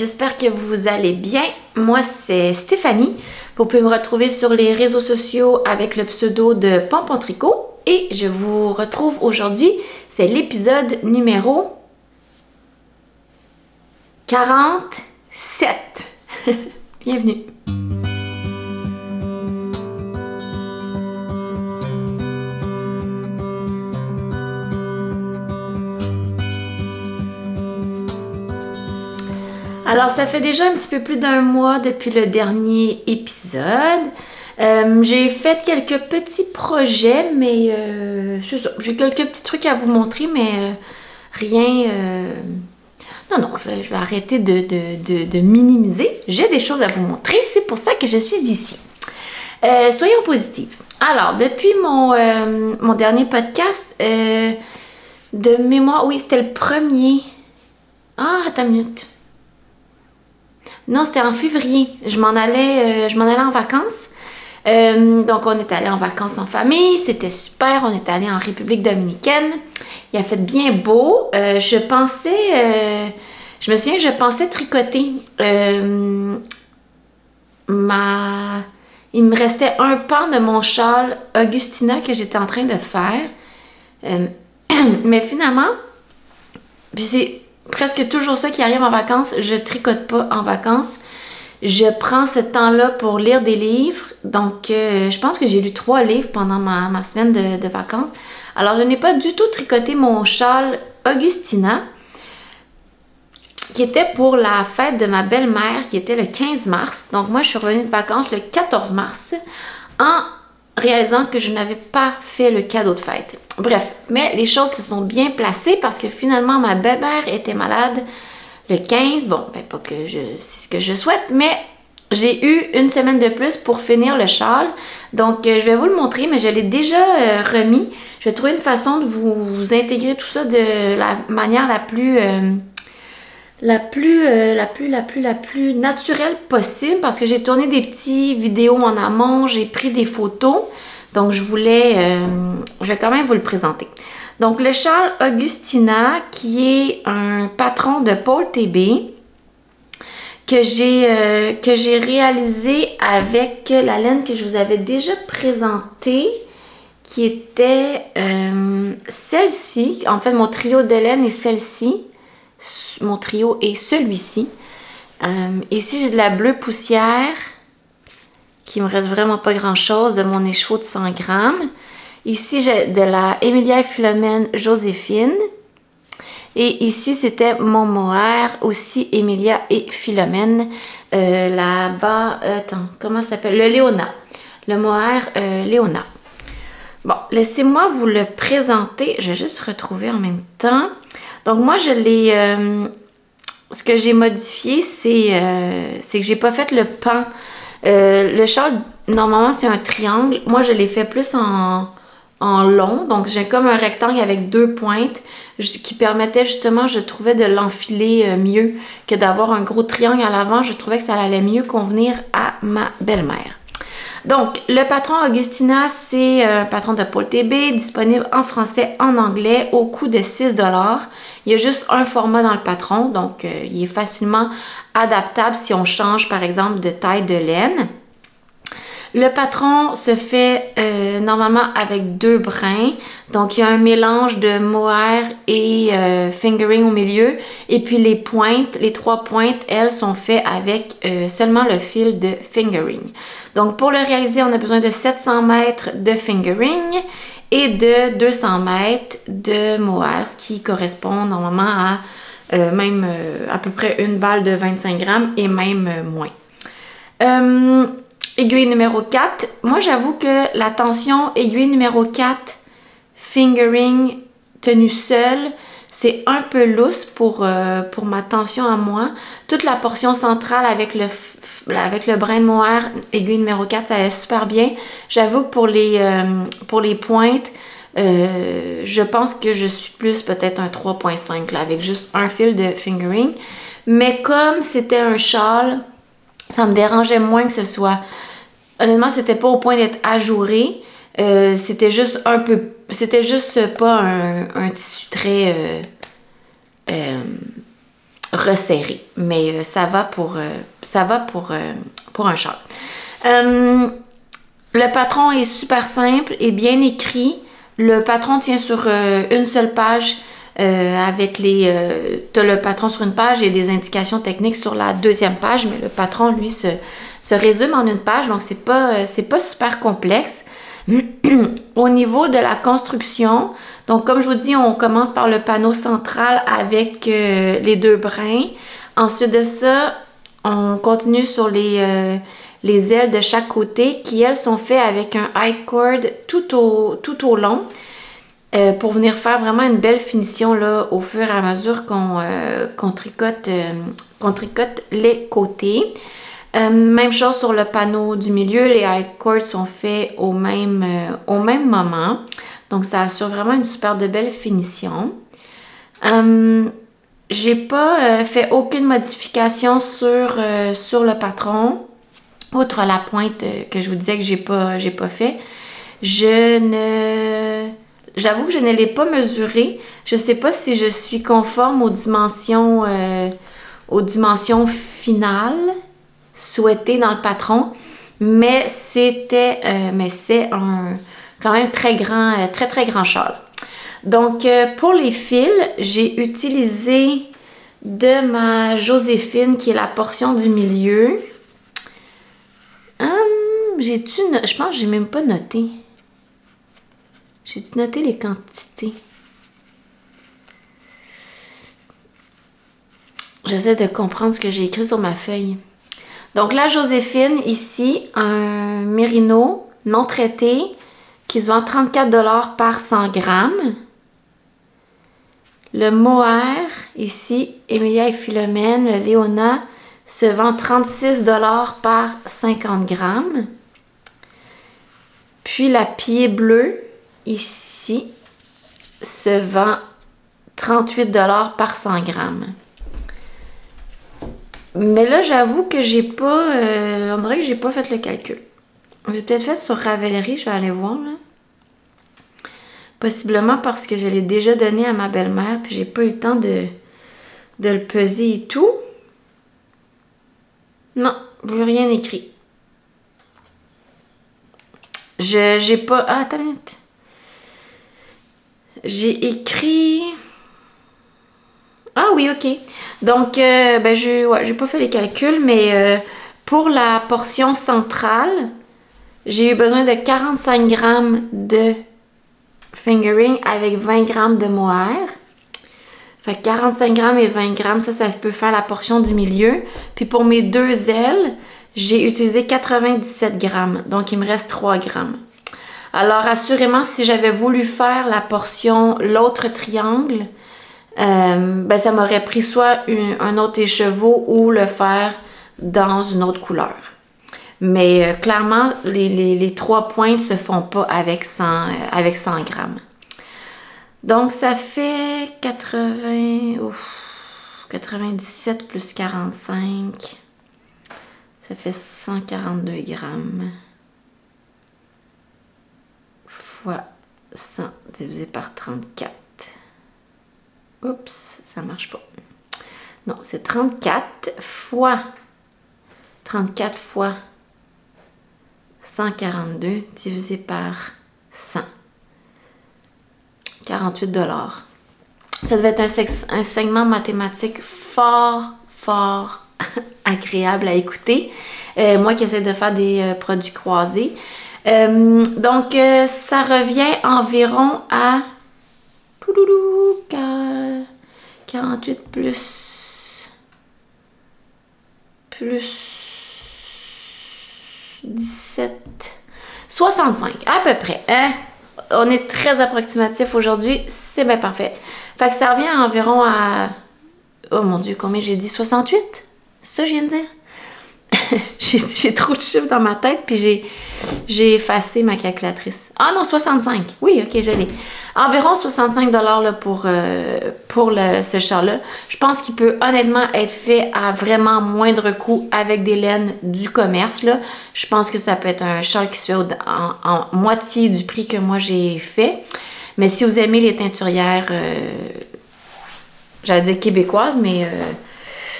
j'espère que vous allez bien. Moi, c'est Stéphanie. Vous pouvez me retrouver sur les réseaux sociaux avec le pseudo de Pompon Tricot. Et je vous retrouve aujourd'hui, c'est l'épisode numéro 47. Bienvenue. Alors, ça fait déjà un petit peu plus d'un mois depuis le dernier épisode. J'ai fait quelques petits projets, mais c'est ça. J'ai quelques petits trucs à vous montrer, mais rien... Non, je vais arrêter de minimiser. J'ai des choses à vous montrer, c'est pour ça que je suis ici. Soyons positifs. Alors, depuis mon dernier podcast, de mémoire, oui, c'était le premier. Ah, attends une minute. Non, c'était en février. Je m'en allais en vacances. Donc, on est allé en vacances en famille. C'était super. On est allé en République dominicaine. Il a fait bien beau. Je me souviens que je pensais tricoter. Il me restait un pan de mon châle Augustina que j'étais en train de faire. Mais finalement, puis c'est presque toujours ça qui arrive en vacances. Je tricote pas en vacances. Je prends ce temps-là pour lire des livres. Donc, je pense que j'ai lu 3 livres pendant ma semaine de vacances. Alors, je n'ai pas du tout tricoté mon châle Augustina, qui était pour la fête de ma belle-mère, qui était le 15 mars. Donc, moi, je suis revenue de vacances le 14 mars, en réalisant que je n'avais pas fait le cadeau de fête. Bref, mais les choses se sont bien placées parce que finalement, ma belle-mère était malade le 15. Bon, ben pas que c'est ce que je souhaite, mais j'ai eu une semaine de plus pour finir le châle. Donc, je vais vous le montrer, mais je l'ai déjà remis. Je vais trouver une façon de vous intégrer tout ça de la manière la plus naturelle possible, parce que j'ai tourné des petits vidéos en amont, j'ai pris des photos, donc je vais quand même vous le présenter. Donc le châle Augustina, qui est un patron de Paul TB, que j'ai réalisé avec la laine que je vous avais déjà présentée, qui était celle-ci. En fait, mon trio de laine est celle-ci. Mon trio est celui-ci. Ici, j'ai de la bleue poussière, qui me reste vraiment pas grand-chose, de mon écheveau de 100 grammes. Ici, j'ai de la Emilia et Philomène Joséphine. Et ici, c'était mon mohair, aussi Emilia et Philomène. Là-bas, attends, comment ça s'appelle? Le Léona. Le mohair Léona. Bon, laissez-moi vous le présenter. Je vais juste retrouver en même temps. Donc moi, ce que j'ai modifié, c'est que j'ai pas fait le pan. Le châle, normalement, c'est un triangle. Moi, je l'ai fait plus en long. Donc, j'ai comme un rectangle avec 2 pointes qui permettait justement, je trouvais, de l'enfiler mieux que d'avoir un gros triangle à l'avant. Je trouvais que ça allait mieux convenir à ma belle-mère. Donc, le patron Augustina, c'est un patron de Paul TB, disponible en français, en anglais, au coût de 6 $. Il y a juste un format dans le patron, donc il est facilement adaptable si on change, par exemple, de taille de laine. Le patron se fait normalement avec 2 brins. Donc, il y a un mélange de mohair et fingering au milieu. Et puis, les pointes, les 3 pointes, elles, sont faites avec seulement le fil de fingering. Donc, pour le réaliser, on a besoin de 700 mètres de fingering et de 200 mètres de mohair, ce qui correspond normalement à à peu près une balle de 25 grammes et même moins. Aiguille numéro 4. Moi, j'avoue que la tension aiguille numéro 4, fingering tenue seule, c'est un peu lousse pour ma tension à moi. Toute la portion centrale avec le brin de mohair, aiguille numéro 4, ça allait super bien. J'avoue que pour les pointes, je pense que je suis plus peut-être un 3.5 là, avec juste un fil de fingering. Mais comme c'était un châle, ça me dérangeait moins que ce soit. Honnêtement, c'était pas au point d'être ajouré. C'était juste un peu. C'était juste pas un tissu très resserré. Mais ça va pour un châle. Le patron est super simple et bien écrit. Le patron tient sur une seule page avec t'as le patron sur une page et des indications techniques sur la deuxième page, mais le patron, lui, se résume en une page, donc c'est pas super complexe. Au niveau de la construction, donc comme je vous dis, on commence par le panneau central avec les 2 brins. Ensuite de ça, on continue sur les ailes de chaque côté qui, elles, sont faites avec un high cord tout au long pour venir faire vraiment une belle finition là, au fur et à mesure qu'on tricote les côtés. Même chose sur le panneau du milieu, les high cords sont faits au même moment. Donc, ça assure vraiment une super de belle finition. J'ai pas fait aucune modification sur le patron, outre la pointe que je vous disais que j'ai pas fait. J'avoue que je ne l'ai pas mesuré. Je sais pas si je suis conforme aux dimensions finales souhaitées dans le patron, mais c'est quand même très grand châle. Donc, pour les fils, j'ai utilisé de ma Joséphine, qui est la portion du milieu. Je pense que j'ai même pas noté. J'ai-tu noté les quantités? J'essaie de comprendre ce que j'ai écrit sur ma feuille. Donc, la Joséphine, ici, un mérino non traité qui se vend 34 $ par 100 grammes. Le mohair, ici, Emilia et Philomène, le Léona, se vend 36 $ par 50 grammes. Puis la pied bleue, ici, se vend 38 $ par 100 grammes. Mais là, j'avoue que j'ai pas... on dirait que j'ai pas fait le calcul. J'ai peut-être fait sur Ravelry, je vais aller voir, là. Possiblement parce que je l'ai déjà donné à ma belle-mère, puis j'ai pas eu le temps de le peser et tout. Non, j'ai rien écrit. J'ai pas... Ah, attends une minute. J'ai écrit... Ah oui, ok. Donc, j'ai pas fait les calculs, mais pour la portion centrale, j'ai eu besoin de 45 grammes de fingering avec 20 grammes de mohair. Fait que 45 grammes et 20 grammes, ça peut faire la portion du milieu. Puis pour mes 2 ailes, j'ai utilisé 97 grammes. Donc, il me reste 3 grammes. Alors, assurément, si j'avais voulu faire la portion, l'autre triangle, ça m'aurait pris soit un autre écheveau ou le faire dans une autre couleur. Mais clairement, les 3 pointes se font pas avec 100 grammes. Donc, ça fait 97 plus 45. Ça fait 142 grammes. Fois 100 divisé par 34. Oups, ça marche pas. Non, c'est 34 fois 142 divisé par 100. 48 $. Ça devait être un segment mathématique fort agréable à écouter. Moi qui essaie de faire des produits croisés. Donc, ça revient environ à 48 plus 17, 65 à peu près. Hein? On est très approximatif aujourd'hui, c'est bien parfait. Fait que ça revient environ à... Oh mon Dieu, combien j'ai dit? 68? C'est ça que je viens de dire? J'ai trop de chiffres dans ma tête, puis j'ai effacé ma calculatrice. Ah non, 65. Oui, ok, je l'ai. Environ 65 $ là, pour ce châle-là. Je pense qu'il peut honnêtement être fait à vraiment moindre coût avec des laines du commerce. Là. Je pense que ça peut être un châle qui se fait en moitié du prix que moi j'ai fait. Mais si vous aimez les teinturières, j'allais dire québécoises, mais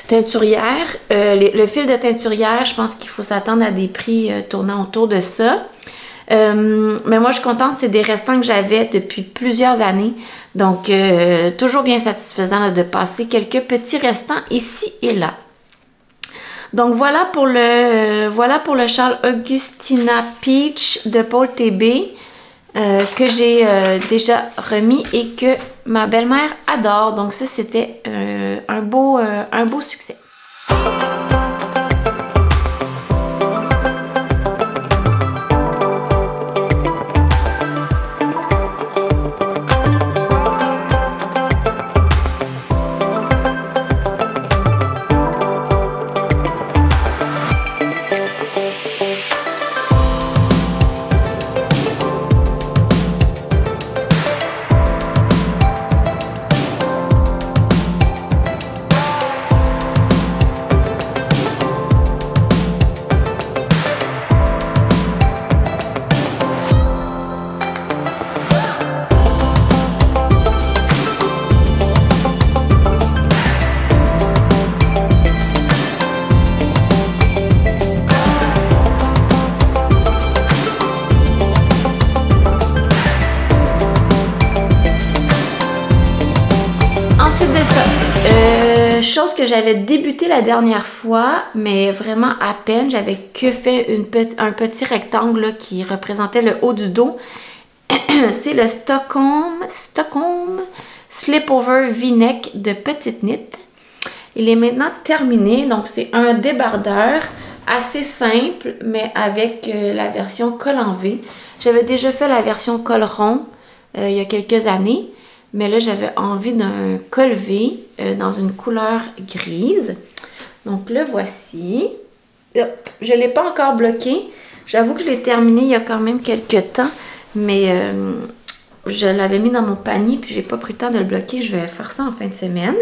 teinturière. Le fil de teinturière, je pense qu'il faut s'attendre à des prix tournant autour de ça. Mais moi, je suis contente, c'est des restants que j'avais depuis plusieurs années. Donc, toujours bien satisfaisant là, de passer quelques petits restants ici et là. Donc, voilà pour le châle Augustina Peach de Paul TB que j'ai déjà remis et que ma belle-mère adore. Donc, ça, c'était un beau succès. Chose que j'avais débuté la dernière fois, mais vraiment à peine. J'avais que fait un petit rectangle là, qui représentait le haut du dos. C'est le Stockholm Slipover V-Neck de Petite Knit. Il est maintenant terminé, donc c'est un débardeur assez simple, mais avec la version col en V. J'avais déjà fait la version col rond il y a quelques années. Mais là, j'avais envie d'un col V dans une couleur grise. Donc, le voici. Hop, je ne l'ai pas encore bloqué. J'avoue que je l'ai terminé il y a quand même quelques temps. Mais je l'avais mis dans mon panier puis j'ai pas pris le temps de le bloquer. Je vais faire ça en fin de semaine.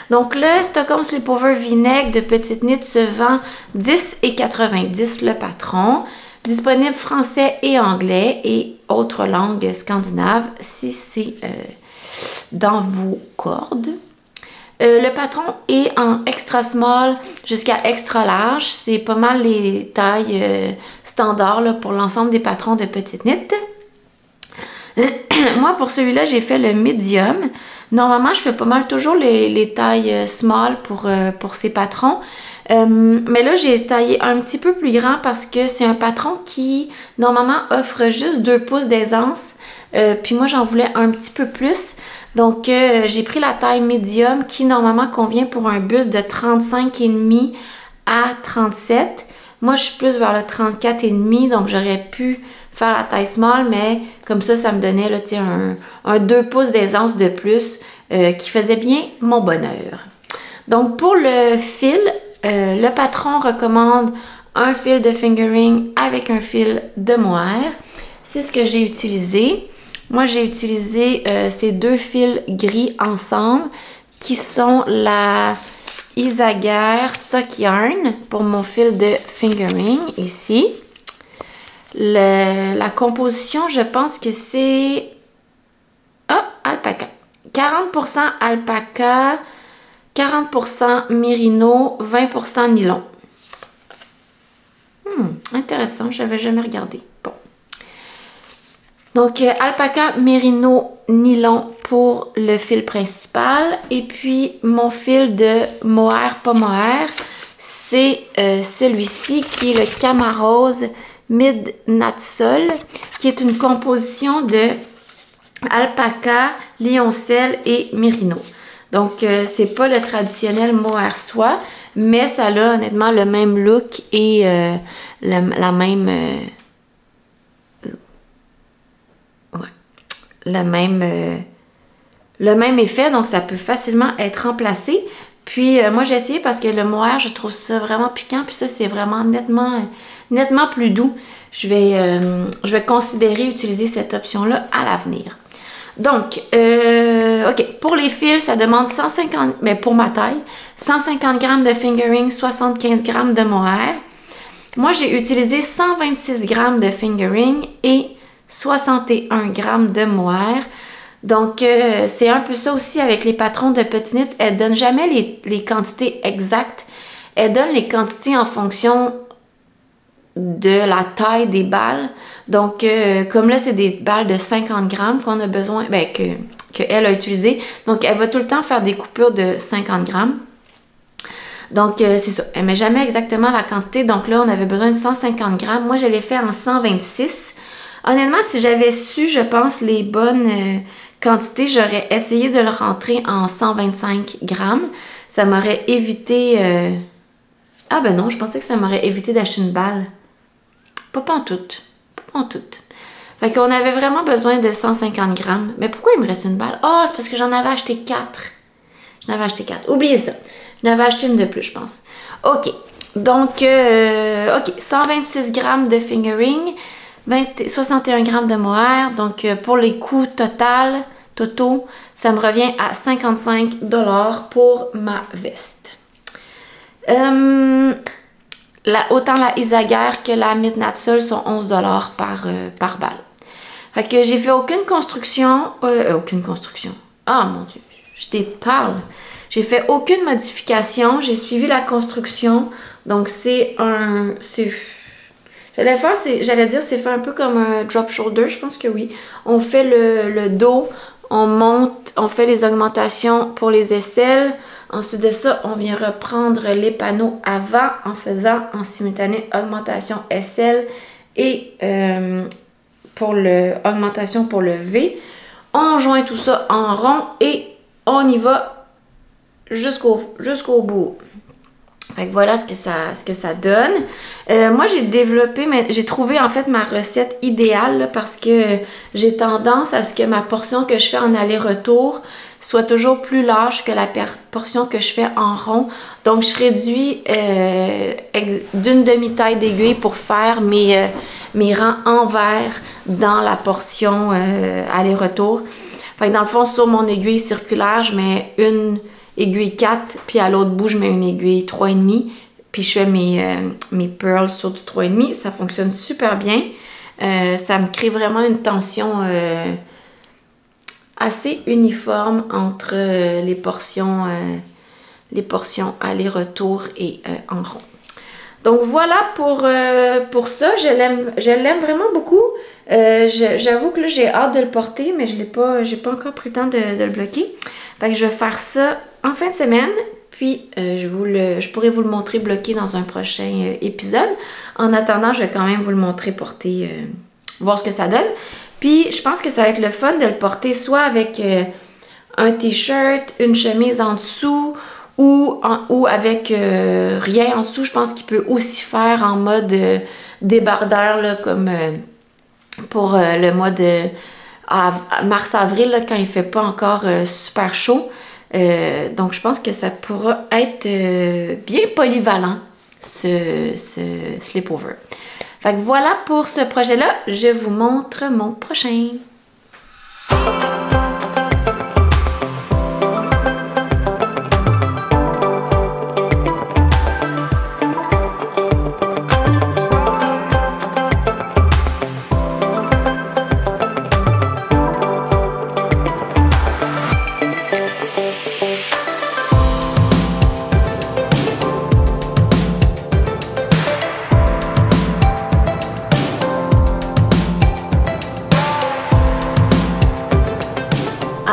Donc, le Stockholm Slipover V-Neck de Petite Knit se vend 10,90 le patron. Disponible français et anglais et autres langues scandinaves si c'est dans vos cordes. Le patron est en extra small jusqu'à extra large. C'est pas mal les tailles standards là, pour l'ensemble des patrons de Petite Knit. Moi, pour celui-là, j'ai fait le medium. Normalement, je fais pas mal toujours les tailles small pour ces patrons. Mais là, j'ai taillé un petit peu plus grand parce que c'est un patron qui, normalement, offre juste 2 pouces d'aisance. Puis moi, j'en voulais un petit peu plus. Donc, j'ai pris la taille médium qui, normalement, convient pour un buste de 35,5 à 37. Moi, je suis plus vers le 34,5, donc j'aurais pu faire la taille small, mais comme ça me donnait là, un 2 pouces d'aisance de plus qui faisait bien mon bonheur. Donc, pour le fil, le patron recommande un fil de fingering avec un fil de mohair. C'est ce que j'ai utilisé. Moi, j'ai utilisé ces 2 fils gris ensemble qui sont la Isager Sock Yarn pour mon fil de fingering ici. La composition, je pense que c'est alpaca. 40% alpaca, 40% mérino, 20% nylon. Intéressant, je n'avais jamais regardé. Bon. Donc, alpaca, mérino, nylon pour le fil principal. Et puis, mon fil de mohair, pas mohair, c'est celui-ci qui est le Camarose Midnatsol, qui est une composition de alpaca, lioncelle et mérino. Donc, c'est pas le traditionnel mohair soie, mais ça a honnêtement le même look et le même effet, donc ça peut facilement être remplacé. Puis moi j'ai essayé parce que le mohair, je trouve ça vraiment piquant, puis ça c'est vraiment nettement plus doux. Je vais considérer utiliser cette option-là à l'avenir. Donc, ok, pour les fils, ça demande 150, mais pour ma taille, 150 g de fingering, 75 g de mohair. Moi j'ai utilisé 126 g de fingering et 61 g de mohair. Donc, c'est un peu ça aussi avec les patrons de Petit Knit. Elles ne donnent jamais les quantités exactes. Elles donnent les quantités en fonction de la taille des balles. Donc, comme là, c'est des balles de 50 grammes qu'on a besoin, ben, qu'elle a utilisé. Donc, elle va tout le temps faire des coupures de 50 grammes. Donc, c'est ça. Elle ne met jamais exactement la quantité. Donc là, on avait besoin de 150 grammes. Moi, je l'ai fait en 126. Honnêtement, si j'avais su, je pense, les bonnes quantités, j'aurais essayé de le rentrer en 125 grammes. Ça m'aurait évité... Ah ben non, je pensais que ça m'aurait évité d'acheter une balle. Pas pantoute. Pas pantoute. Fait qu'on avait vraiment besoin de 150 grammes. Mais pourquoi il me reste une balle? Oh, c'est parce que j'en avais acheté 4. J'en avais acheté 4. Oubliez ça. J'en avais acheté une de plus, je pense. OK. Donc, OK. 126 grammes de fingering. 61 grammes de mohair. Donc, pour les coûts totaux, ça me revient à 55 $ pour ma veste. Autant la Isaguerre que la Midnight Soul sont 11 $ par balle. Fait que j'ai fait aucune construction. Aucune construction. Ah mon Dieu, je te parle. J'ai fait aucune modification. J'ai suivi la construction. Donc c'est un... J'allais dire c'est fait un peu comme un drop shoulder. Je pense que oui. On fait le dos. On monte. On fait les augmentations pour les aisselles. Ensuite de ça, on vient reprendre les panneaux avant en faisant en simultané augmentation aisselle et augmentation pour le V. On joint tout ça en rond et on y va jusqu'au bout. Fait que voilà ce que ça donne. Moi, j'ai trouvé en fait ma recette idéale là, parce que j'ai tendance à ce que ma portion que je fais en aller-retour soit toujours plus large que la portion que je fais en rond. Donc, je réduis d'une demi-taille d'aiguille pour faire mes rangs envers dans la portion aller-retour. Fait que dans le fond, sur mon aiguille circulaire, je mets une aiguille 4, puis à l'autre bout, je mets une aiguille 3,5, puis je fais mes pearls sur du 3,5. Ça fonctionne super bien. Ça me crée vraiment une tension assez uniforme entre les portions aller-retour et en rond. Donc voilà pour ça. Je l'aime vraiment beaucoup. J'avoue que là, j'ai hâte de le porter, mais j'ai pas encore pris le temps de le bloquer. Fait que je vais faire ça en fin de semaine, puis je pourrais vous le montrer bloqué dans un prochain épisode. En attendant, je vais quand même vous le montrer porter, voir ce que ça donne. Puis je pense que ça va être le fun de le porter soit avec un t-shirt, une chemise en dessous ou avec rien en dessous. Je pense qu'il peut aussi faire en mode débardeur, là, comme pour le mois de mars-avril, quand il ne fait pas encore super chaud. Donc, je pense que ça pourra être bien polyvalent, ce slipover. Fait que voilà pour ce projet-là. Je vous montre mon prochain.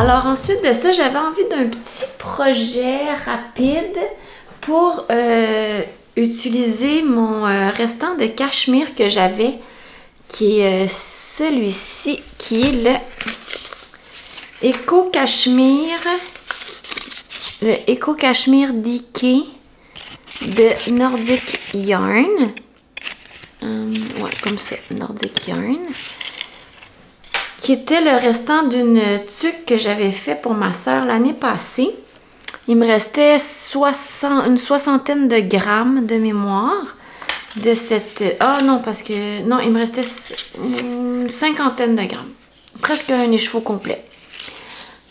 Alors ensuite de ça, j'avais envie d'un petit projet rapide pour utiliser mon restant de cachemire que j'avais, qui est celui-ci, qui est le Eco Cachemire, DK de Nordic Yarn. Ouais, comme ça, Nordic Yarn. Qui était le restant d'une tuque que j'avais fait pour ma soeur l'année passée. Il me restait une soixantaine de grammes de mémoire de cette... Ah non, parce que... Non, il me restait une cinquantaine de grammes. Presque un écheveau complet.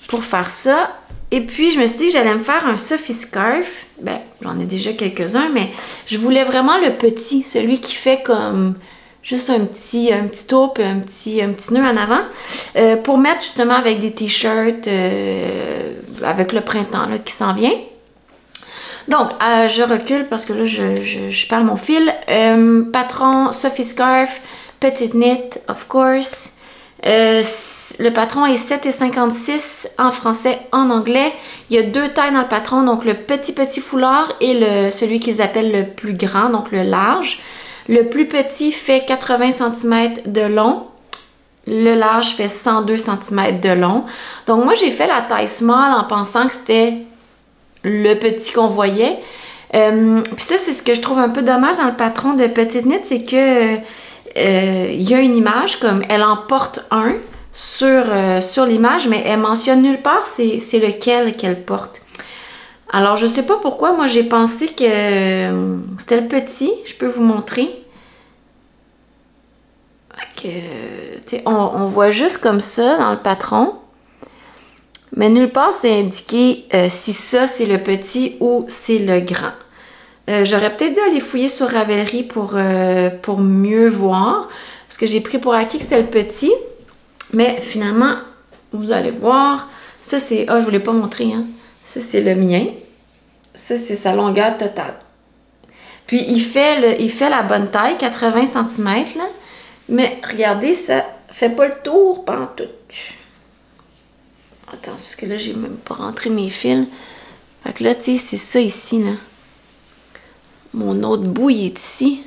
Pour faire ça. Et puis, je me suis dit que j'allais me faire un Sophie Scarf. Ben, j'en ai déjà quelques-uns, mais je voulais vraiment le petit. Celui qui fait comme... Juste un petit tour puis un petit nœud en avant. Pour mettre justement avec des t-shirts avec le printemps là, qui s'en vient. Donc, je recule parce que là, je perds mon fil. Patron, Sophie Scarf, petite knit, of course. Le patron est 7,56 en français, en anglais. Il y a 2 tailles dans le patron, donc le petit foulard et celui qu'ils appellent le plus grand, donc le large. Le plus petit fait 80 cm de long. Le large fait 102 cm de long. Donc moi, j'ai fait la taille small en pensant que c'était le petit qu'on voyait. Puis ça, c'est ce que je trouve un peu dommage dans le patron de petite knit, c'est que il y a une image comme elle en porte un sur l'image, mais elle mentionne nulle part c'est lequel qu'elle porte. Alors, je sais pas pourquoi, moi j'ai pensé que c'était le petit. Je peux vous montrer. On voit juste comme ça dans le patron. Mais nulle part, c'est indiqué si ça, c'est le petit ou c'est le grand. J'aurais peut-être dû aller fouiller sur Ravelry pour mieux voir. Parce que j'ai pris pour acquis que c'était le petit. Mais finalement, vous allez voir. Ça, c'est... Ah, je ne vous l'ai pas montré, hein. Ça, c'est le mien. Ça, c'est sa longueur totale. Puis, il fait la bonne taille, 80 cm, là. Mais regardez, ça fait pas le tour pantoute. Attends, parce que là, j'ai même pas rentré mes fils. Fait que là, tu sais, c'est ça ici, là. Mon autre bout, il est ici.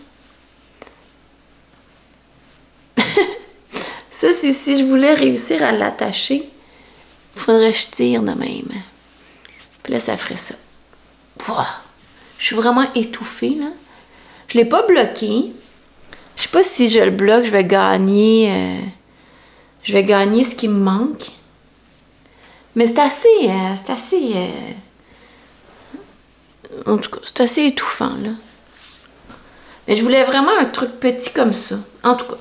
Ça, c'est si je voulais réussir à l'attacher. Il faudrait que je tire de même. Puis là, ça ferait ça. Pouah. Je suis vraiment étouffée, là. Je l'ai pas bloqué. Je sais pas si je le bloque, je vais gagner ce qui me manque. Mais c'est assez, en tout cas, c'est assez étouffant, là. Mais je voulais vraiment un truc petit comme ça. En tout cas,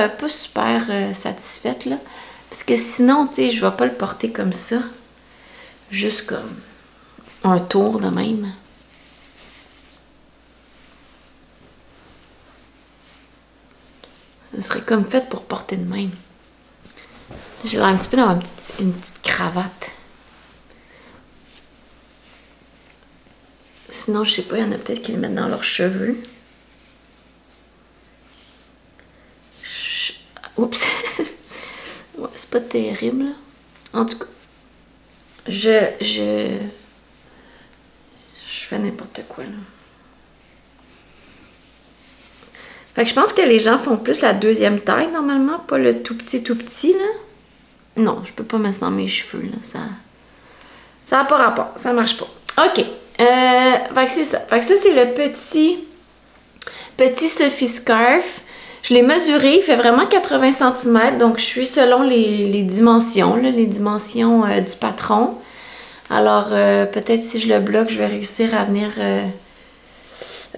pas super satisfaite, là. Parce que sinon, tu sais, je vais pas le porter comme ça. Juste comme un tour de même. Ça serait comme fait pour porter de même. J'ai l'air un petit peu d'avoir une petite cravate. Sinon, je sais pas, il y en a peut-être qui le mettent dans leurs cheveux. Oups! Ouais, c'est pas terrible. En tout cas, je fais n'importe quoi, là. Fait que je pense que les gens font plus la deuxième taille, normalement, pas le tout petit, là. Non, je peux pas mettre dans mes cheveux, là. Ça n'a pas rapport, ça marche pas. OK. Fait que c'est ça. Fait que ça, c'est le petit Sophie Scarf. Je l'ai mesuré, il fait vraiment 80 cm, donc je suis selon les dimensions, là, les dimensions du patron. Alors, peut-être si je le bloque, je vais réussir à venir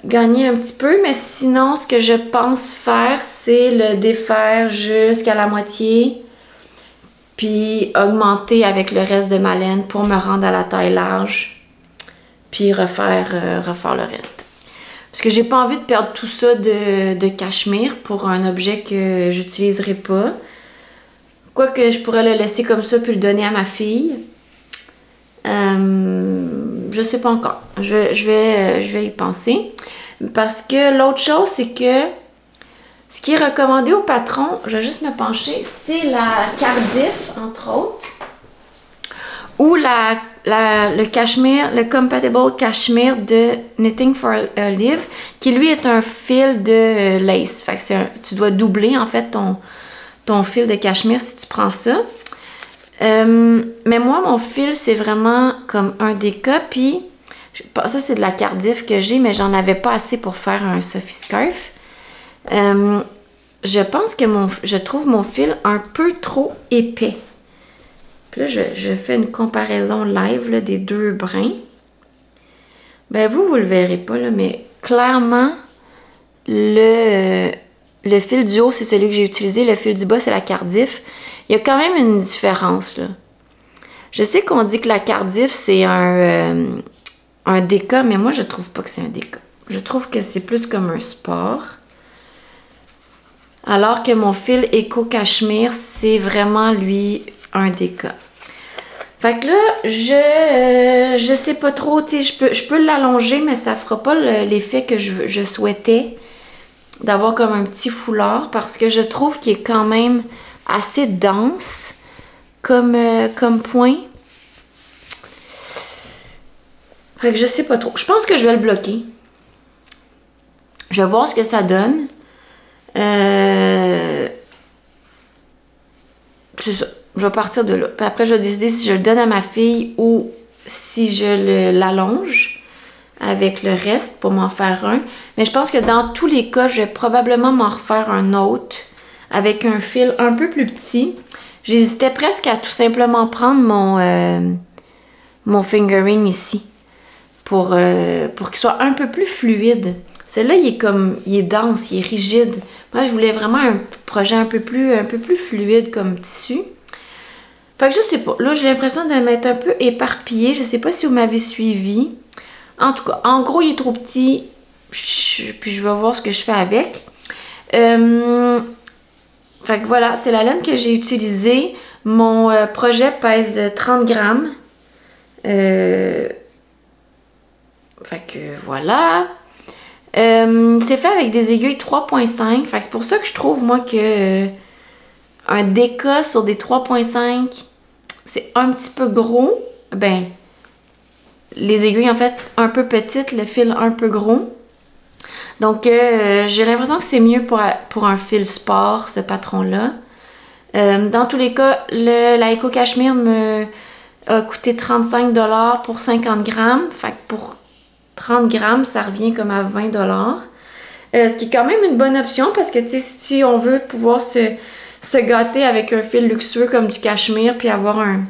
gagner un petit peu, mais sinon, ce que je pense faire, c'est le défaire jusqu'à la moitié, puis augmenter avec le reste de ma laine pour me rendre à la taille large, puis refaire le reste. Parce que j'ai pas envie de perdre tout ça de cachemire pour un objet que j'utiliserai pas. Quoique je pourrais le laisser comme ça puis le donner à ma fille. Je sais pas encore. Je vais y penser. Parce que l'autre chose, c'est que ce qui est recommandé au patron, je vais juste me pencher, c'est la Cardiff, entre autres. Ou le cachemire, le Compatible Cashmere de Knitting for a Live, qui lui est un fil de lace. Fait que tu dois doubler en fait ton fil de cachemire si tu prends ça. Mais moi, mon fil, c'est vraiment comme un déca, puis ça, c'est de la Cardiff que j'ai, mais j'en avais pas assez pour faire un Sophie Scarf. Je pense que je trouve mon fil un peu trop épais. Puis là, je fais une comparaison live là, des deux brins. Ben vous le verrez pas, là, mais clairement, le fil du haut, c'est celui que j'ai utilisé. Le fil du bas, c'est la Cardiff. Il y a quand même une différence, là. Je sais qu'on dit que la Cardiff, c'est un déca, mais moi, je trouve pas que c'est un déca. Je trouve que c'est plus comme un sport. Alors que mon fil Eco Cachemire, c'est vraiment, lui, un déca. Fait que là, je sais pas trop, tu sais, je peux l'allonger, mais ça fera pas l'effet que je souhaitais d'avoir comme un petit foulard parce que je trouve qu'il est quand même assez dense comme point. Fait que je sais pas trop. Je pense que je vais le bloquer. Je vais voir ce que ça donne. C'est ça. Je vais partir de là. Puis après, je vais décider si je le donne à ma fille ou si je l'allonge avec le reste pour m'en faire un. Mais je pense que dans tous les cas, je vais probablement m'en refaire un autre avec un fil un peu plus petit. J'hésitais presque à tout simplement prendre mon fingering ici pour qu'il soit un peu plus fluide. Celui-là, il est dense, il est rigide. Moi, je voulais vraiment un projet un peu plus fluide comme tissu. Fait que je sais pas. Là, j'ai l'impression de m'être un peu éparpillée. Je sais pas si vous m'avez suivi. En tout cas, en gros, il est trop petit. Puis je vais voir ce que je fais avec. Fait que voilà, c'est la laine que j'ai utilisée. Mon projet pèse 30 grammes. Fait que voilà. C'est fait avec des aiguilles 3.5. Fait que c'est pour ça que je trouve, moi, que un déca sur des 3.5, c'est un petit peu gros. Ben, les aiguilles, en fait, un peu petites, le fil un peu gros. Donc, j'ai l'impression que c'est mieux pour un fil sport, ce patron-là. Dans tous les cas, la Eco Cachemire me a coûté 35 $ pour 50 grammes. Fait que pour 30 grammes, ça revient comme à 20 $. Ce qui est quand même une bonne option parce que, tu sais, si on veut pouvoir se gâter avec un fil luxueux comme du cachemire puis avoir un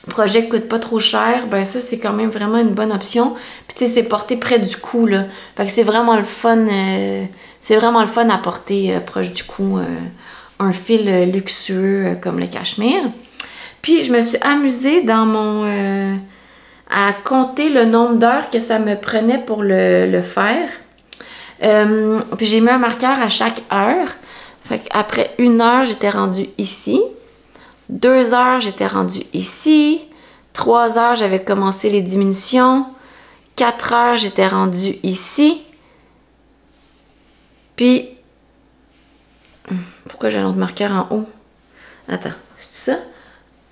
projet qui coûte pas trop cher, ben ça, c'est quand même vraiment une bonne option. Puis, tu sais, c'est porté près du cou, là. Fait que c'est vraiment le fun, à porter proche du cou un fil luxueux comme le cachemire. Puis, je me suis amusée dans à compter le nombre d'heures que ça me prenait pour le faire. Puis j'ai mis un marqueur à chaque heure. Fait qu'après 1 heure, j'étais rendue ici. 2 heures, j'étais rendue ici. 3 heures, j'avais commencé les diminutions. 4 heures, j'étais rendue ici. Puis, pourquoi j'ai un autre marqueur en haut? Attends, c'est ça?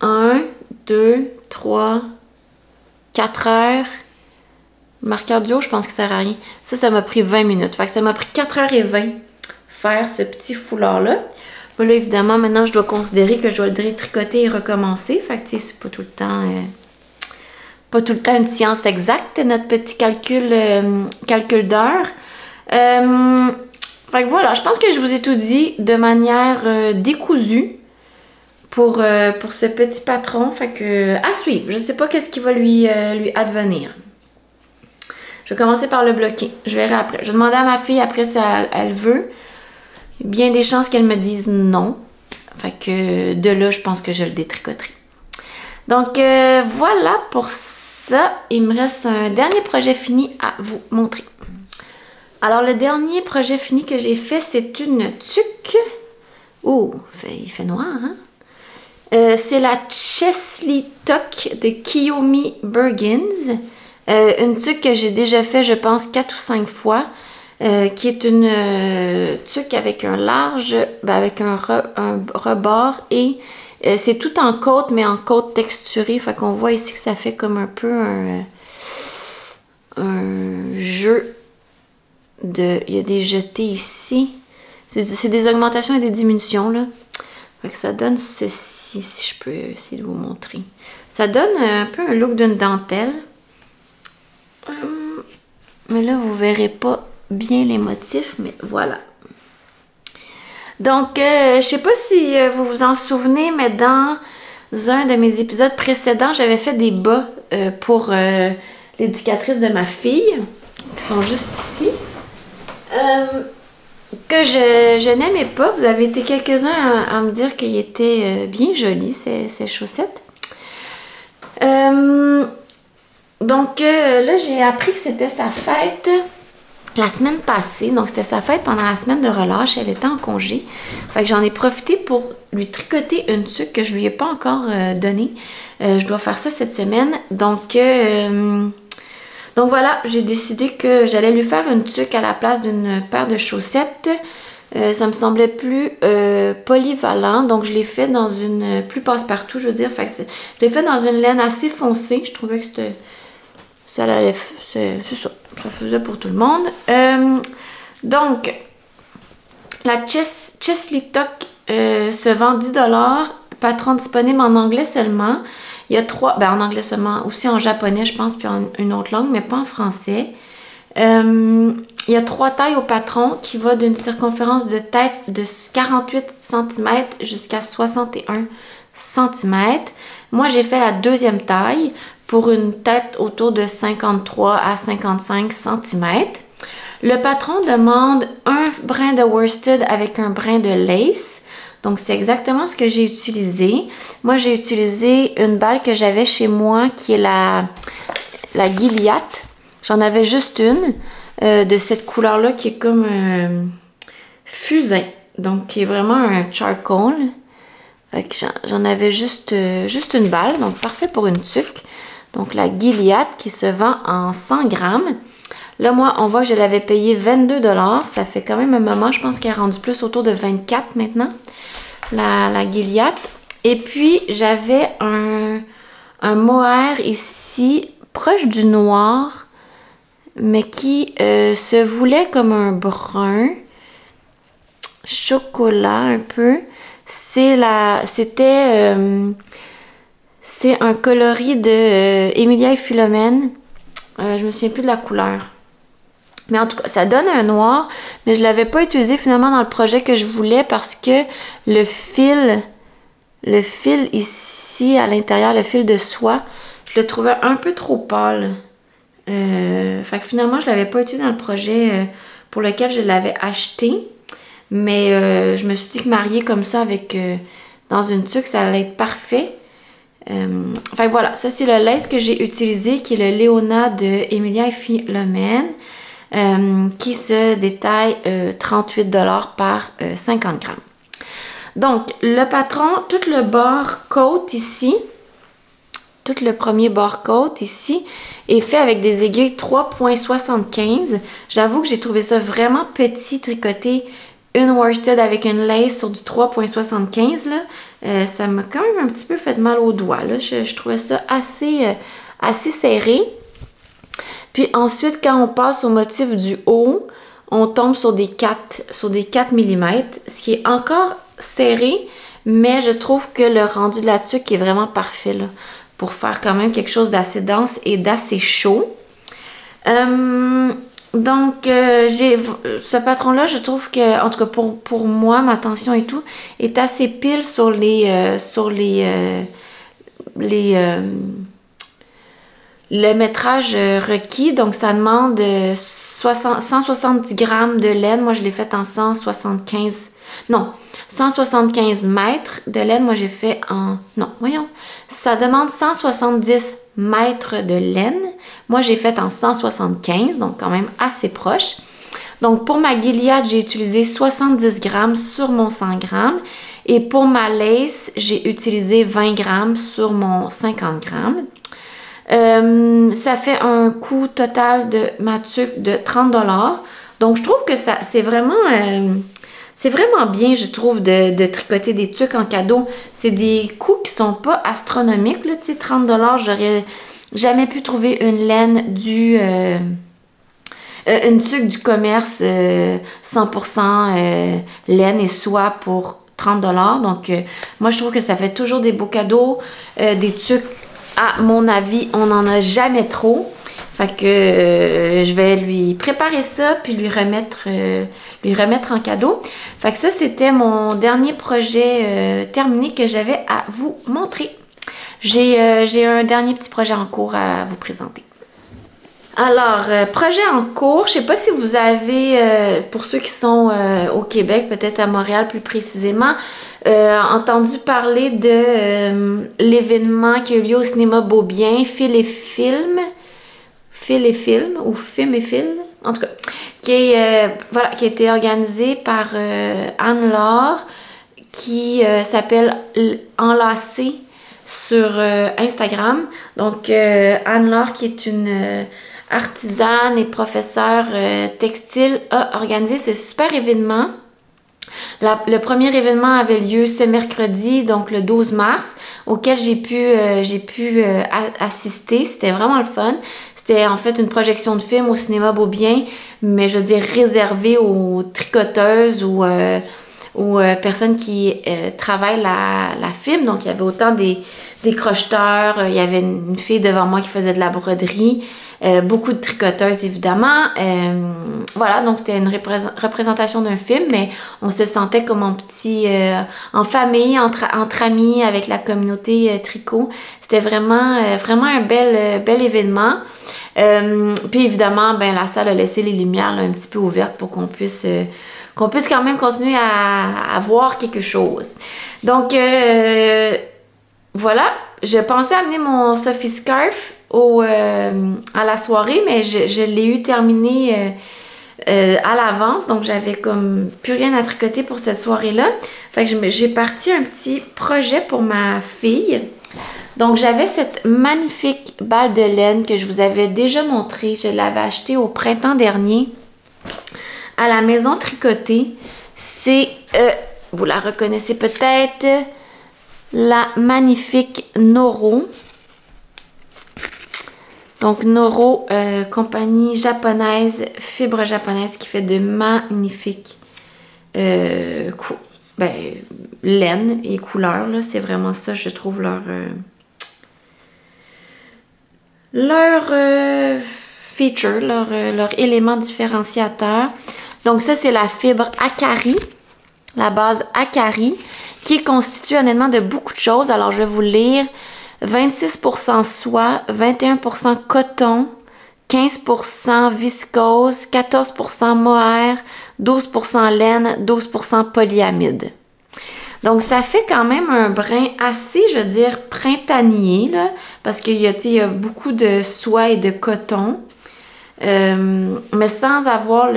1, 2, 3, 4 heures. Marqueur du haut, je pense que ça sert à rien. Ça m'a pris 20 minutes. Fait que ça m'a pris 4h20 faire ce petit foulard-là. Là, évidemment, maintenant, je dois considérer que je dois le tricoter et recommencer. Fait que, tu sais, c'est pas tout le temps... une science exacte, notre petit calcul d'heures. Fait que voilà, je pense que je vous ai tout dit de manière décousue pour ce petit patron. Fait que, à suivre. Je sais pas qu'est-ce qui va lui advenir. Je vais commencer par le bloquer. Je verrai après. Je vais demander à ma fille après si elle veut. Il y a bien des chances qu'elle me dise non. Fait que de là, je pense que je le détricoterai. Donc voilà pour ça. Il me reste un dernier projet fini à vous montrer. Alors le dernier projet fini que j'ai fait, c'est une tuque. Oh, il fait noir, hein? C'est la Chesley Tuck de Kiyomi Bergens. Une tuque que j'ai déjà fait, je pense, 4 ou 5 fois. Qui est une tuque avec un large, avec un rebord et c'est tout en côte, mais en côte texturée. Fait qu'on voit ici que ça fait comme un peu un jeu de... Il y a des jetés ici. C'est des augmentations et des diminutions, là. Fait que ça donne ceci, si je peux essayer de vous montrer. Ça donne un peu un look d'une dentelle. Mais là, vous verrez pas bien les motifs, mais voilà. Donc, je sais pas si vous vous en souvenez, mais dans un de mes épisodes précédents, j'avais fait des bas pour l'éducatrice de ma fille, qui sont juste ici, que je n'aimais pas. Vous avez été quelques-uns à me dire qu'ils étaient bien jolis, ces chaussettes. Donc là, j'ai appris que c'était sa fête la semaine passée. Donc, c'était sa fête pendant la semaine de relâche. Elle était en congé. Fait que j'en ai profité pour lui tricoter une tuque que je lui ai pas encore donnée. Je dois faire ça cette semaine. Donc voilà, j'ai décidé que j'allais lui faire une tuque à la place d'une paire de chaussettes. Ça me semblait plus polyvalent. Donc, je l'ai fait dans une... plus passe-partout, je veux dire. Fait que je l'ai fait dans une laine assez foncée. Je trouvais que c'était... ça allait... c'est ça. Ça faisait pour tout le monde. Donc, la Chesley Tuck se vend 10$. Patron disponible en anglais seulement. Il y a 3... ben en anglais seulement. Aussi en japonais, je pense, puis en une autre langue, mais pas en français. Il y a 3 tailles au patron qui va d'une circonférence de tête de 48 cm jusqu'à 61 cm. Moi, j'ai fait la deuxième taille pour une tête autour de 53 à 55 cm. Le patron demande un brin de worsted avec un brin de lace. Donc, c'est exactement ce que j'ai utilisé. Moi, j'ai utilisé une balle que j'avais chez moi qui est la Gilliatt. J'en avais juste une de cette couleur-là qui est comme fusain. Donc, qui est vraiment un charcoal. Fait que j'en avais juste une balle. Donc, parfait pour une tuque. Donc, la Gilliatt qui se vend en 100 grammes. Là, moi, on voit que je l'avais payé 22$. Ça fait quand même un moment. Je pense qu'elle est rendue plus autour de 24 maintenant. La Gilliatt. Et puis, j'avais un mohair ici, proche du noir, mais qui se voulait comme un brun chocolat un peu. C'est un coloris de Emilia et Philomène. Je me souviens plus de la couleur. Mais en tout cas, ça donne un noir, mais je ne l'avais pas utilisé finalement dans le projet que je voulais parce que le fil ici à l'intérieur, le fil de soie, je le trouvais un peu trop pâle. Fait que finalement, je ne l'avais pas utilisé dans le projet pour lequel je l'avais acheté. Mais je me suis dit que marier comme ça avec dans une tuque, ça allait être parfait. Fait que voilà, ça c'est le lace que j'ai utilisé, qui est le Léona de Emilia et Philomène, qui se détaille 38$ par 50 grammes. Donc, le patron, tout le bord-côte ici, tout le premier bord-côte ici, est fait avec des aiguilles 3,75. J'avoue que j'ai trouvé ça vraiment petit, tricoté une worsted avec une lace sur du 3,75 là. Ça m'a quand même un petit peu fait mal aux doigts, là. Je trouvais ça assez serré. Puis ensuite, quand on passe au motif du haut, on tombe sur des 4 mm, ce qui est encore serré, mais je trouve que le rendu de la tuque est vraiment parfait là, pour faire quand même quelque chose d'assez dense et d'assez chaud. Donc, ce patron-là, je trouve que, en tout cas pour moi, ma tension et tout, est assez pile sur le métrage requis. Donc, ça demande 170 grammes de laine. Moi, je l'ai fait en 175 mètres de laine. Moi, j'ai fait en... Non, voyons. Ça demande 170 mètres de laine. Moi, j'ai fait en 175, donc quand même assez proche. Donc, pour ma Gilliatt, j'ai utilisé 70 grammes sur mon 100 grammes. Et pour ma lace, j'ai utilisé 20 grammes sur mon 50 grammes. Ça fait un coût total de ma tuque de 30$. Donc, je trouve que c'est vraiment bien, je trouve, de tricoter des tuques en cadeau. C'est des coûts qui sont pas astronomiques, là, tu sais, 30$, j'aurais jamais pu trouver une laine une tuque du commerce 100% laine et soie pour 30$. Donc, moi, je trouve que ça fait toujours des beaux cadeaux. Des tuques, à mon avis, on n'en a jamais trop. Fait que je vais lui préparer ça puis lui remettre en cadeau. Fait que ça, c'était mon dernier projet terminé que j'avais à vous montrer. J'ai un dernier petit projet en cours à vous présenter. Alors, projet en cours, je sais pas si vous avez, pour ceux qui sont au Québec, peut-être à Montréal plus précisément, entendu parler de l'événement qui a eu lieu au cinéma Beaubien, Fil et Film, ou Film et Film, en tout cas, voilà, qui a été organisé par Anne-Laure, qui s'appelle Enlacée sur Instagram. Donc, Anne-Laure, qui est une artisane et professeure textile, a organisé ce super événement. Le premier événement avait lieu ce mercredi, donc le 12 mars, auquel j'ai pu assister. C'était vraiment le fun. C'était en fait une projection de film au cinéma Beaubien, mais je veux dire réservée aux tricoteuses ou personnes qui travaillent la fibre. Donc, il y avait autant des crocheteurs, il y avait une fille devant moi qui faisait de la broderie, beaucoup de tricoteuses évidemment. Voilà, donc c'était une représentation d'un film, mais on se sentait comme en famille, entre amis, avec la communauté tricot. C'était vraiment un bel événement. Puis évidemment, ben, la salle a laissé les lumières là, un petit peu ouvertes pour qu'on puisse quand même continuer à voir quelque chose. Donc, voilà, je pensais amener mon Sophie Scarf à la soirée, mais je l'ai eu terminé à l'avance, donc j'avais comme plus rien à tricoter pour cette soirée-là. Fait que j'ai parti un petit projet pour ma fille. Donc, j'avais cette magnifique balle de laine que je vous avais déjà montrée. Je l'avais achetée au printemps dernier à la maison tricotée. C'est, vous la reconnaissez peut-être, la magnifique Noro. Donc, Noro, compagnie japonaise, fibre japonaise qui fait de magnifiques laine et couleurs. C'est vraiment ça, je trouve, leur feature, leur élément différenciateur. Donc ça, c'est la fibre Akari, la base Akari, qui est constituée honnêtement de beaucoup de choses. Alors, je vais vous le lire. 26% soie, 21% coton, 15% viscose, 14% mohair, 12% laine, 12% polyamide. Donc, ça fait quand même un brin assez, je veux dire, printanier, là, parce qu'il y a beaucoup de soie et de coton, mais sans avoir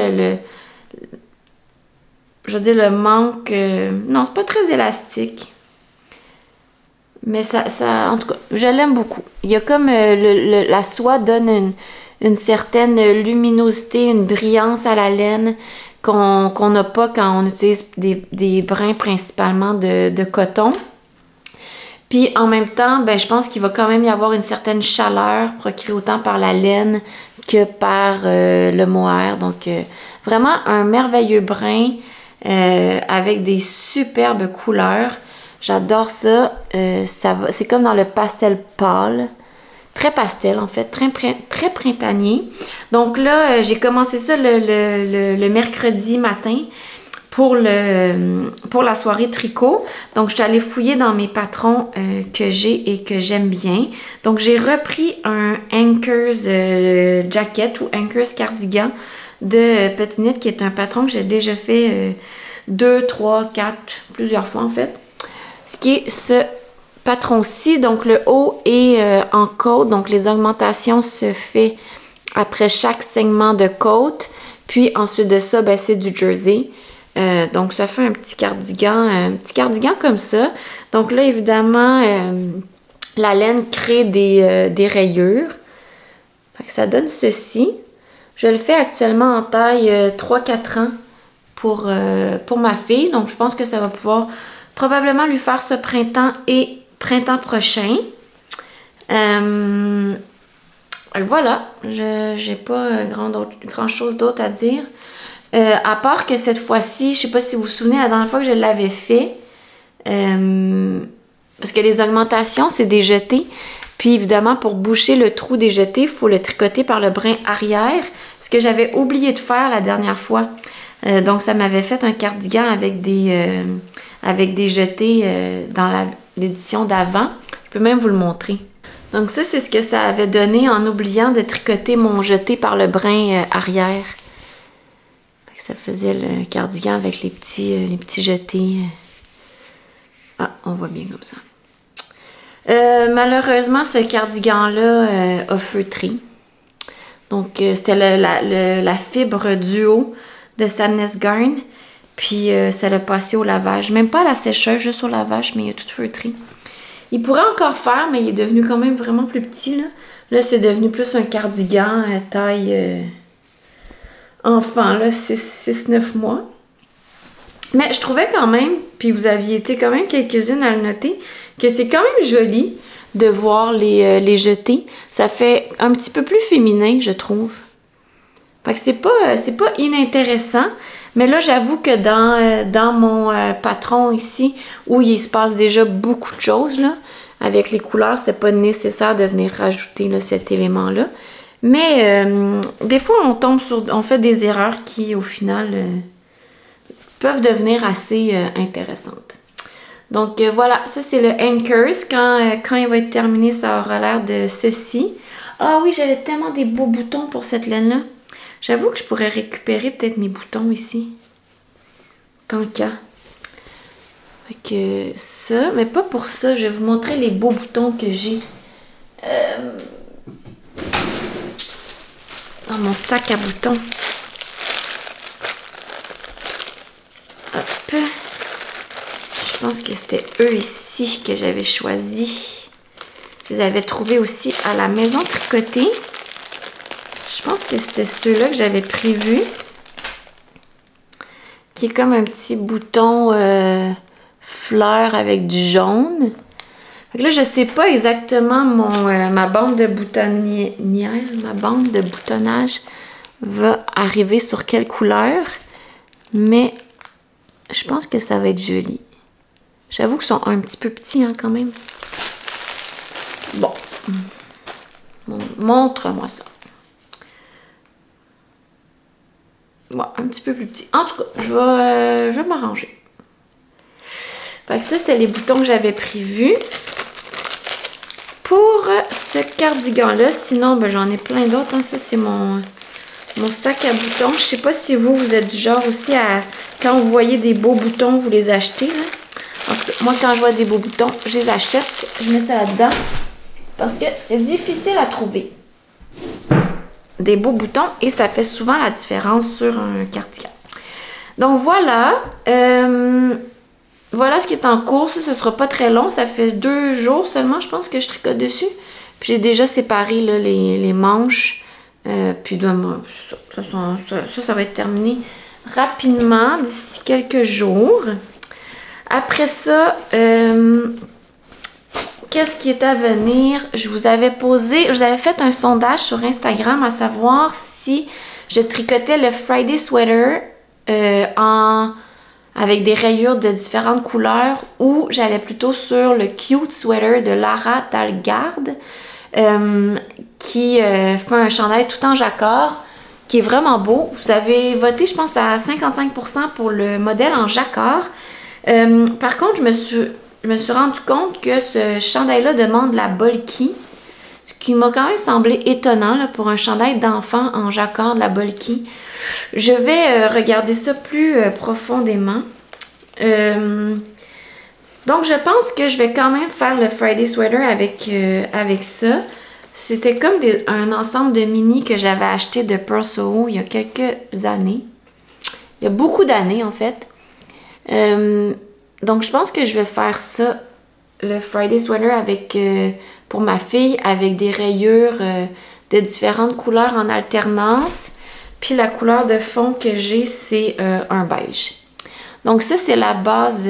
je veux dire, le manque... non, c'est pas très élastique. Mais ça, en tout cas, je l'aime beaucoup. Il y a comme la soie donne une certaine luminosité, une brillance à la laine qu'on n'a pas quand on utilise des brins principalement de coton. Puis en même temps, ben, je pense qu'il va quand même y avoir une certaine chaleur procurée autant par la laine que par le mohair. Donc vraiment un merveilleux brin avec des superbes couleurs. J'adore ça. C'est comme dans le pastel pâle. Très pastel, en fait. Très printanier. Donc là, j'ai commencé ça le mercredi matin pour la soirée tricot. Donc, je suis allée fouiller dans mes patrons que j'ai et que j'aime bien. Donc, j'ai repris un Anchors jacket ou Anchors cardigan de Petit Knit, qui est un patron que j'ai déjà fait 2, 3, 4, plusieurs fois en fait. Ce qui est ce patron-ci, donc le haut est en côte, donc les augmentations se fait après chaque segment de côte, puis ensuite de ça, ben, c'est du jersey. Donc ça fait un petit cardigan comme ça. Donc là, évidemment, la laine crée des rayures. Fait que ça donne ceci. Je le fais actuellement en taille 3-4 ans pour ma fille, donc je pense que ça va pouvoir probablement lui faire ce printemps et printemps prochain. Voilà, j'ai pas grand chose d'autre à dire. À part que cette fois-ci, je sais pas si vous vous souvenez, la dernière fois que je l'avais fait, parce que les augmentations, c'est des jetés. Puis évidemment, pour boucher le trou des jetés, il faut le tricoter par le brin arrière, ce que j'avais oublié de faire la dernière fois. Donc, ça m'avait fait un cardigan avec des jetés dans l'édition d'avant. Je peux même vous le montrer. Donc ça, c'est ce que ça avait donné en oubliant de tricoter mon jeté par le brin arrière. Ça faisait le cardigan avec les petits jetés. Ah, on voit bien comme ça. Malheureusement, ce cardigan-là a feutré. Donc, c'était la fibre duo de Sadness Garn. Puis, ça l'a passé au lavage. Même pas à la sécheuse, juste au lavage, mais il a tout feutré. Il pourrait encore faire, mais il est devenu quand même vraiment plus petit, là. Là, c'est devenu plus un cardigan taille enfant, là, 6-9 mois. Mais je trouvais quand même, puis vous aviez été quand même quelques-unes à le noter, que c'est quand même joli de voir les jeter. Ça fait un petit peu plus féminin, je trouve. Fait que c'est pas inintéressant. Mais là, j'avoue que dans mon patron ici, où il se passe déjà beaucoup de choses, là, avec les couleurs, c'était pas nécessaire de venir rajouter là, cet élément-là. Mais des fois, on fait des erreurs qui, au final, peuvent devenir assez intéressantes. Donc voilà, ça c'est le Anchors. Quand il va être terminé, ça aura l'air de ceci. Ah oui, j'avais tellement des beaux boutons pour cette laine-là. J'avoue que je pourrais récupérer peut-être mes boutons ici. Tant qu'à. Fait que ça, mais pas pour ça. Je vais vous montrer les beaux boutons que j'ai dans mon sac à boutons. Hop. Je pense que c'était eux ici que j'avais choisi. Je les avais trouvés aussi à la maison tricotée. Je pense que c'était ceux-là que j'avais prévus. Qui est comme un petit bouton fleur avec du jaune. Fait que là, je sais pas exactement ma bande de boutonnière, ma bande de boutonnage va arriver sur quelle couleur. Mais je pense que ça va être joli. J'avoue qu'ils sont un petit peu petits hein, quand même. Bon. Montre-moi ça. Bon, un petit peu plus petit. En tout cas, je vais m'arranger. Fait que ça, c'était les boutons que j'avais prévus. Pour ce cardigan-là, sinon, ben, j'en ai plein d'autres. Hein. Ça, c'est mon sac à boutons. Je sais pas si vous êtes du genre aussi à... Quand vous voyez des beaux boutons, vous les achetez. Là. En tout cas, moi, quand je vois des beaux boutons, je les achète. Je mets ça là-dedans. Parce que c'est difficile à trouver. Des beaux boutons et ça fait souvent la différence sur un cardigan. Donc voilà, voilà ce qui est en cours. Ça, ce sera pas très long. Ça fait 2 jours seulement, je pense, que je tricote dessus. Puis j'ai déjà séparé là, les manches. Puis ça va être terminé rapidement d'ici quelques jours. Après ça, qu'est-ce qui est à venir? Je vous avais fait un sondage sur Instagram à savoir si je tricotais le Friday Sweater avec des rayures de différentes couleurs ou j'allais plutôt sur le Cute Sweater de Lara Dalgarde qui fait un chandail tout en jacquard qui est vraiment beau. Vous avez voté, je pense, à 55% pour le modèle en jacquard. Par contre, je me suis rendu compte que ce chandail-là demande la bulky, ce qui m'a quand même semblé étonnant là, pour un chandail d'enfant en jacquard de la bulky. Je vais regarder ça plus profondément. Donc, je pense que je vais quand même faire le Friday Sweater avec ça. C'était comme un ensemble de mini que j'avais acheté de Purl Soho il y a quelques années. Il y a beaucoup d'années, en fait. Donc, je pense que je vais faire ça, le Friday Sweater pour ma fille, avec des rayures de différentes couleurs en alternance. Puis la couleur de fond que j'ai, c'est un beige. Donc ça, c'est la base,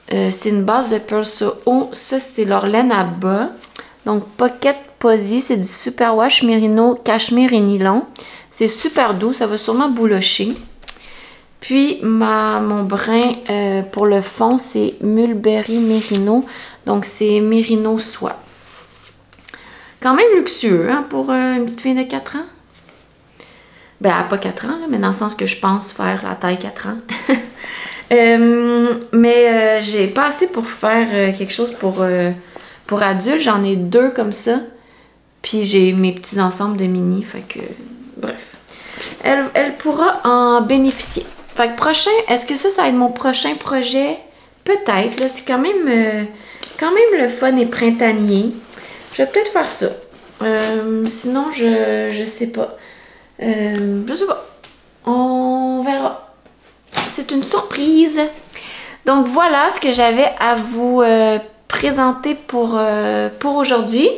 c'est une base de Purl Soho. Ça, c'est leur laine à bas. Donc Pocket Posy, c'est du superwash mérino, cachemire et nylon. C'est super doux, ça va sûrement boulocher. Puis, mon brin pour le fond, c'est Mulberry Mérino. Donc, c'est Mérino soie. Quand même luxueux, hein, pour une petite fille de 4 ans. Ben, pas 4 ans, là, mais dans le sens que je pense faire la taille 4 ans. Mais j'ai pas assez pour faire quelque chose pour adultes. J'en ai 2 comme ça. Puis, j'ai mes petits ensembles de mini. Fait que, bref. Elle pourra en bénéficier. Fait que prochain, est-ce que ça va être mon prochain projet? Peut-être, là, c'est quand même le fun et printanier. Je vais peut-être faire ça. Sinon, je sais pas. Je sais pas. On verra. C'est une surprise. Donc voilà ce que j'avais à vous présenter pour aujourd'hui.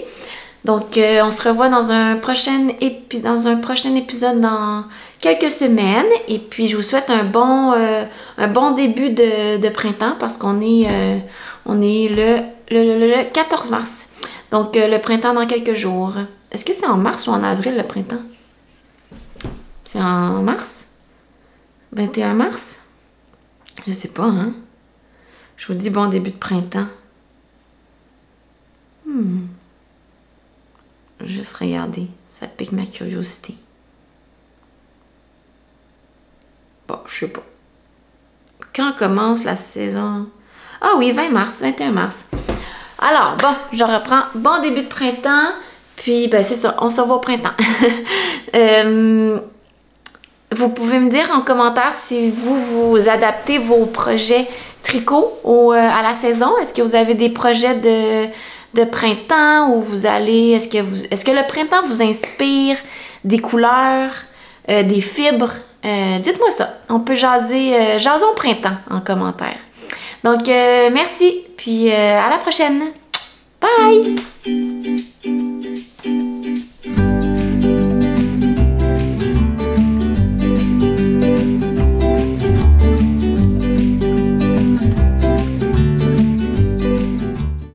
Donc on se revoit dans un prochain épisode dans quelques semaines. Et puis je vous souhaite un bon début de printemps parce qu'on est, le 14 mars. Donc le printemps dans quelques jours. Est-ce que c'est en mars ou en avril le printemps? C'est en mars? 21 mars? Je sais pas, hein? Je vous dis bon début de printemps. Juste regarder, ça pique ma curiosité. Bon, je sais pas. Quand commence la saison? Ah oui, 20 mars, 21 mars. Alors, bon, je reprends. Bon début de printemps. Puis, ben c'est ça, on se revoit au printemps. Vous pouvez me dire en commentaire si vous adaptez vos projets tricot à la saison. Est-ce que vous avez des projets de printemps où vous allez... Est-ce que le printemps vous inspire des couleurs, des fibres? Dites-moi ça. On peut jaser, jasons printemps en commentaire. Donc, merci. Puis, à la prochaine. Bye!